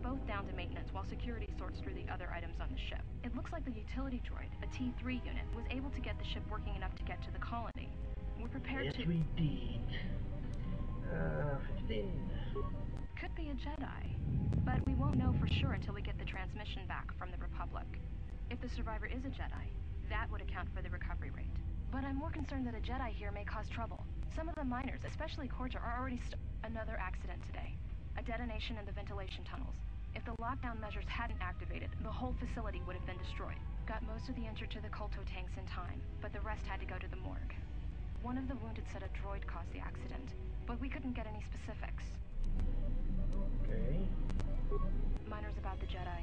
both down to maintenance while security sorts through the other items on the ship. It looks like the utility droid, a T3 unit, was able to get the ship working enough to get to the colony. We're prepared to... Yes, we did. 15. Could be a Jedi. But we won't know for sure until we get the transmission back from the Republic. If the survivor is a Jedi, that would account for the recovery rate. But I'm more concerned that a Jedi here may cause trouble. Some of the miners, especially KotOR, are already Another accident today. A detonation in the ventilation tunnels. If the lockdown measures hadn't activated, the whole facility would have been destroyed. Got most of the injured to the KotOR tanks in time, but the rest had to go to the morgue. One of the wounded said a droid caused the accident, but we couldn't get any specifics. Okay. Miners about the Jedi.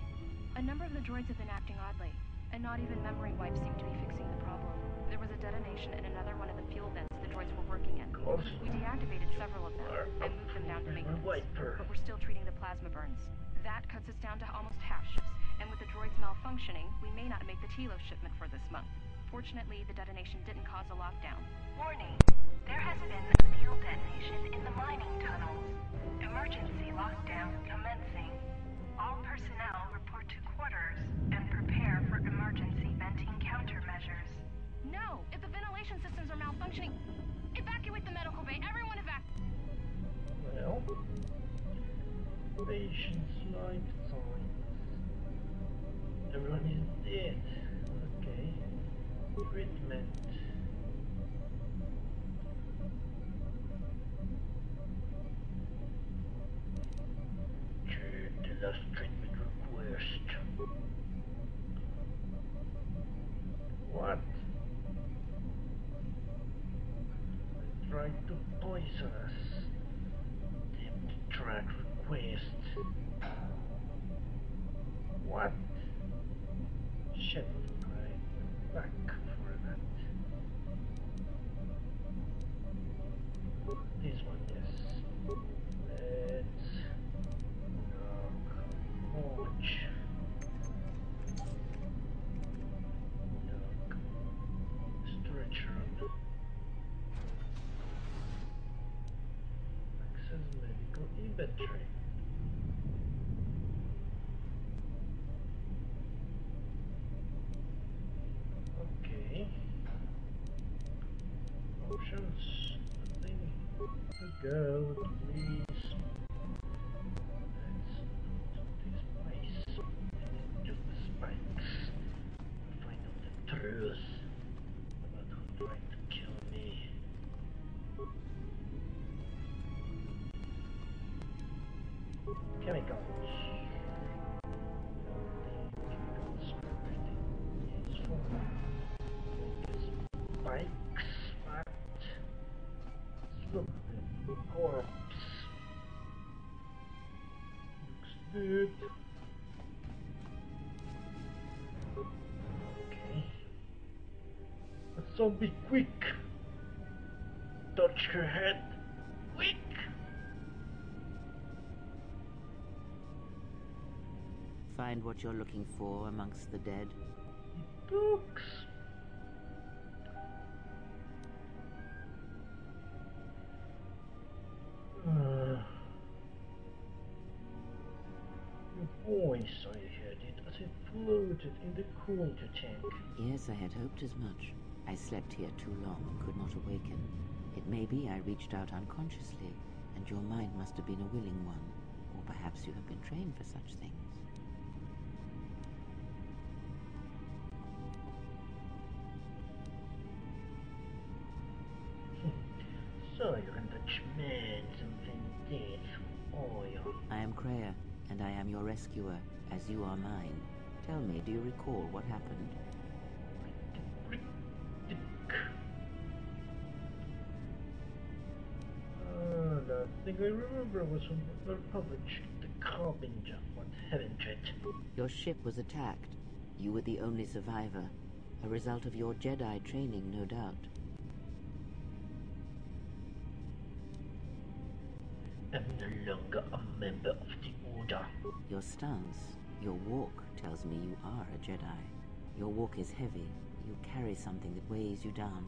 A number of the droids have been acting oddly, and not even memory wipes seem to be fixing the problem. There was a detonation in another one of the fuel vents the droids were working in. We deactivated several of them and moved them down to maintenance, but we're still treating the plasma burns. That cuts us down to almost half shifts, and with the droids malfunctioning, we may not make the T.003 shipment for this month. Fortunately, the detonation didn't cause a lockdown. Warning. There has been a fuel detonation in the mining tunnels. Emergency lockdown commencing. All personnel report to quarters and prepare for emergency venting countermeasures. No! If the ventilation systems are malfunctioning, evacuate the medical bay. Everyone evacuate. Well, patient's life signs. Everyone is dead. Okay. Treatment. The last treatment request. What? They tried to poison us. Empty track request. What? Shit, I'm back for that. This one, yes. Let's watch. Stretch room. Access medical inventory. Okay. Options. Nothing. Go, please. Truth about who tried to kill me. Chemicals. Chemicals are everything useful. Spikes. What? Look, the corpse. Looks good. Zombie, quick! Touch her head, quick! Find what you're looking for amongst the dead? Books! Your voice, I heard it as it floated in the KotOR tank. Yes, I had hoped as much. I slept here too long and could not awaken. It may be I reached out unconsciously, and your mind must have been a willing one. Or perhaps you have been trained for such things. So you're in the commands of vendetta, are you? I am Kreia, and I am your rescuer, as you are mine. Tell me, do you recall what happened? The thing I remember was from the Republic, the Carpenter, what haven't it? Your ship was attacked. You were the only survivor. A result of your Jedi training, no doubt. I'm no longer a member of the Order. Your stance, your walk tells me you are a Jedi. Your walk is heavy. You carry something that weighs you down.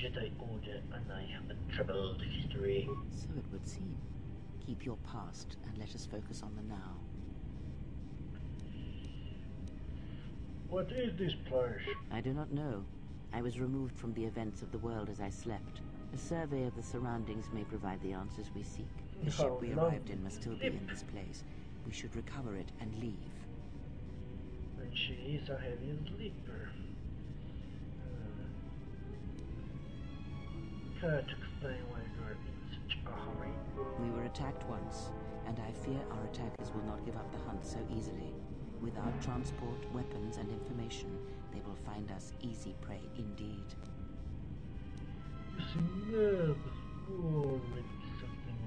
Jedi Order and I have a troubled history. So it would seem. Keep your past and let us focus on the now. What is this place? I do not know. I was removed from the events of the world as I slept. A survey of the surroundings may provide the answers we seek. The ship we arrived in must still be in this place. We should recover it and leave. And she is a heavy sleeper. Can't explain why you're in such a hurry. We were attacked once, and I fear our attackers will not give up the hunt so easily. Without transport, weapons, and information, they will find us easy prey indeed. You seem nervous. Oh, maybe something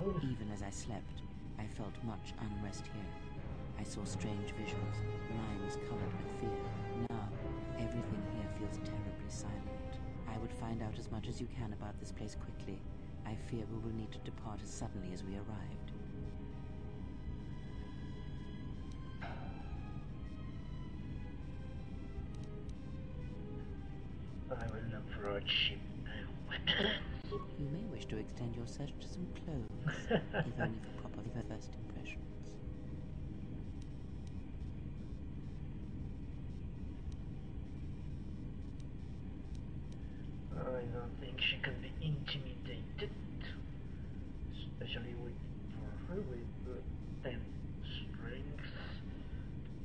wrong. Even as I slept, I felt much unrest here. I saw strange visions, lines colored with fear. Now, everything here feels terribly silent. I would find out as much as you can about this place quickly. I fear we will need to depart as suddenly as we arrived. I will look for a ship and weapons. You may wish to extend your search to some clothes, if only for proper first impressions. I don't think she can be intimidated, especially with 10 strengths.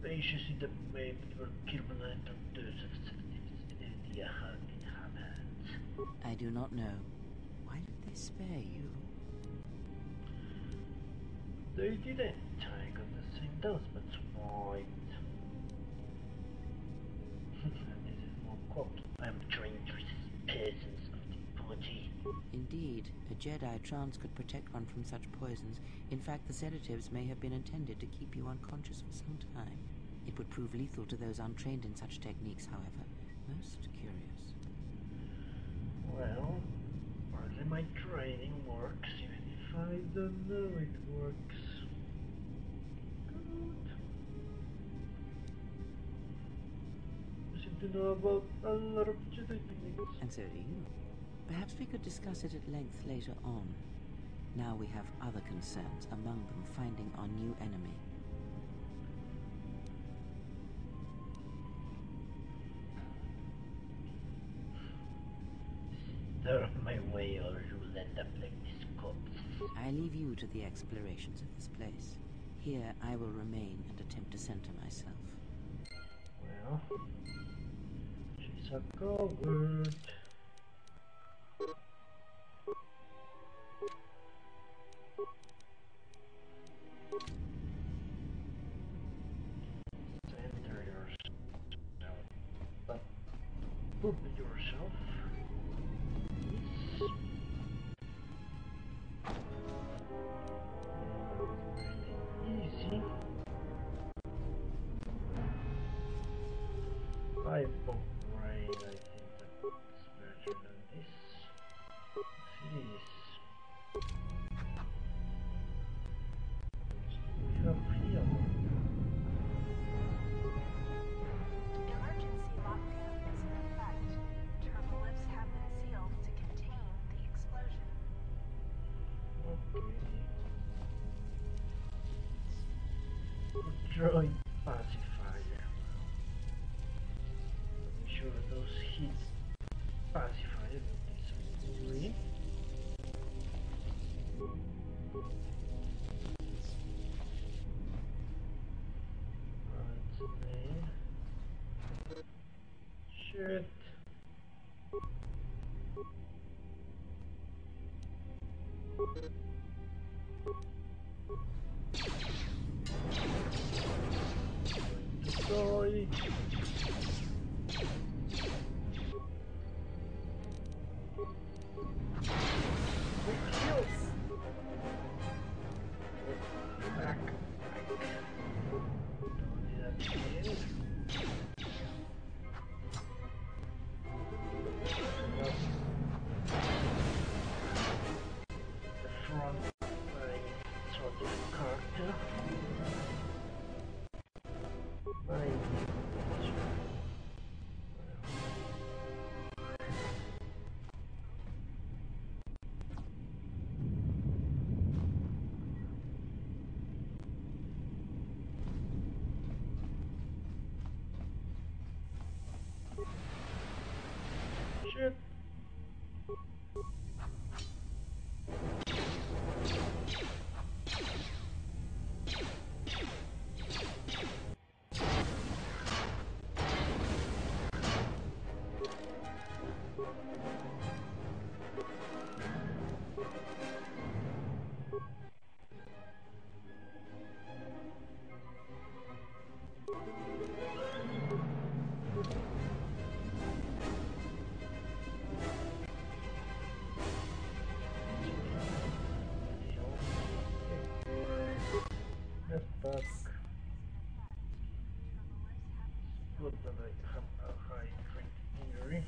Patience in the map were turbulent of those of the inhabitants. I do not know. Why did they spare you? They didn't. I got the same dose, but survived. This is more cooked. I'm trying to resist peasants of the body. Indeed, a Jedi trance could protect one from such poisons. In fact, the sedatives may have been intended to keep you unconscious for some time. It would prove lethal to those untrained in such techniques, however. Most curious. Well, partly my training works, even if I don't know it works. Good. You seem to know about a lot of Jedi techniques. And so do you. Perhaps we could discuss it at length later on. Now we have other concerns, among them finding our new enemy. They're on my way, or you'll end up like this corpse. I leave you to the explorations of this place. Here I will remain and attempt to center myself. Well, she's a coward. Center yourself. But poop yourself. Yes. Easy. 5 bomb rain, I think that's better than this. Jeez. We have here. Emergency lockdown is in effect. Turbo lifts have been sealed to contain the explosion. Okay. Droid pacifier. Make sure those hit pacifier disappear. Right there. Shit. Sorry. Back. Don't need that again. The but then I have a high drink injury.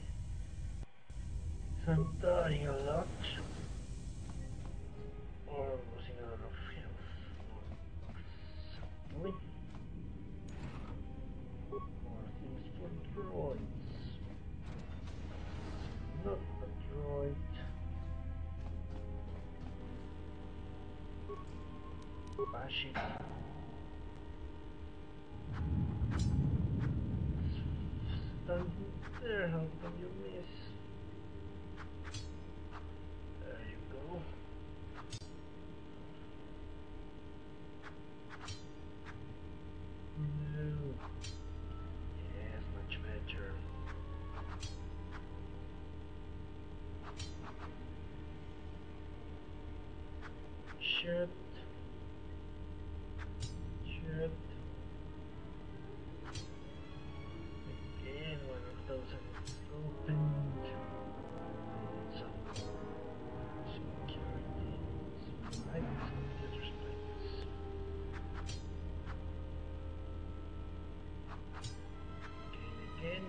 So I'm dying a lot. Or losing a lot of health. More things for droids. Not a droid. Bash it. Standing there, how can you miss? There you go. No. Yes, much better. Shit. Shit. Again, one of those is opened. Some security. Some lights on the other spikes. Again.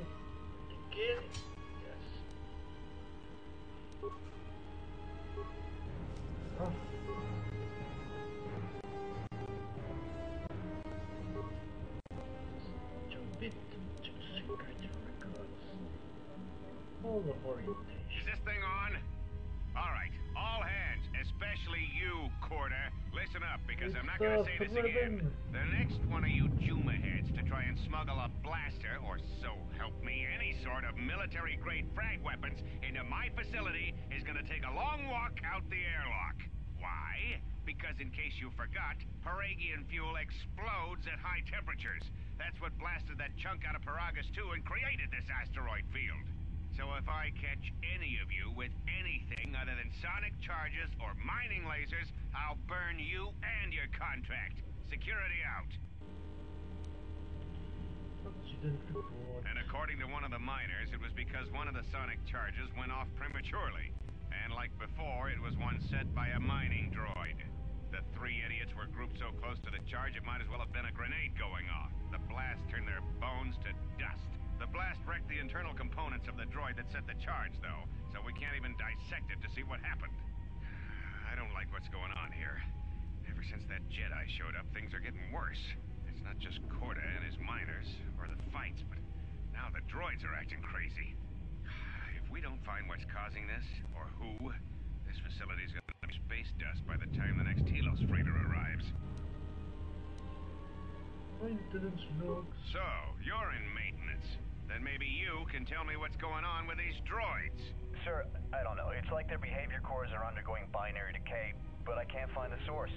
Yes. Oh. Jump it to security records. All the orientation. Is this thing on? Alright, all hands, especially you, KotOR. Listen up, because I'm not gonna say this again. The next one of you Juma heads to try and smuggle a blaster, or so help me, any sort of military-grade frag weapons into my facility is gonna take a long walk out the airlock. Why? Because in case you forgot, Peragian fuel explodes at high temperatures. That's what blasted that chunk out of Peragus 2 and created this asteroid field. So if I catch any of you with anything other than sonic charges or mining lasers, I'll burn you and your contract. Security out. And according to one of the miners, it was because one of the sonic charges went off prematurely. And like before, it was one set by a mining droid. The three idiots were grouped so close to the charge, it might as well have been a grenade going off. The blast turned their bones to dust. The blast wrecked the internal components of the droid that set the charge, though, so we can't even dissect it to see what happened. I don't like what's going on here. Ever since that Jedi showed up, things are getting worse. It's not just KotOR and his miners, or the fights, but now the droids are acting crazy. If we don't find what's causing this, or who, this facility's gonna be space dust by the time the next Telos freighter arrives. Maintenance logs. So, you're in maintenance. Then maybe you can tell me what's going on with these droids. Sir, I don't know. It's like their behavior cores are undergoing binary decay, but I can't find the source.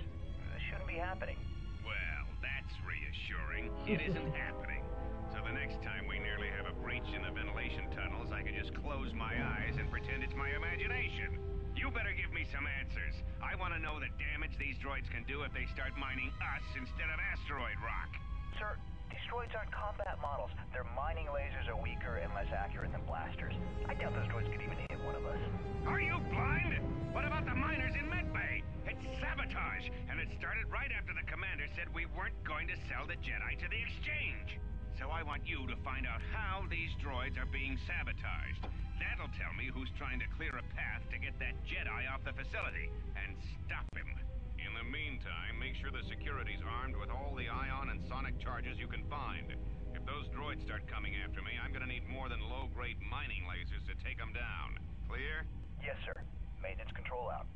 This shouldn't be happening. Well, that's reassuring. It isn't happening. So the next time we nearly have a breach in the ventilation tunnels, I can just close my eyes and pretend it's my imagination. You better give me some answers. I want to know the damage these droids can do if they start mining us instead of asteroid rock. Sir, these droids aren't combat models. Their mining lasers are weaker and less accurate than blasters. I doubt those droids could even hit one of us. Are you blind? What about the miners in medbay? It's sabotage, and it started right after the commander said we weren't going to sell the Jedi to the exchange. So I want you to find out how these droids are being sabotaged. That'll tell me who's trying to clear a path to get that Jedi off the facility and stop him. In the meantime, make sure the security's armed with all the ion and sonic charges you can find. If those droids start coming after me, I'm gonna need more than low-grade mining lasers to take them down. Clear? Yes, sir. Maintenance control out.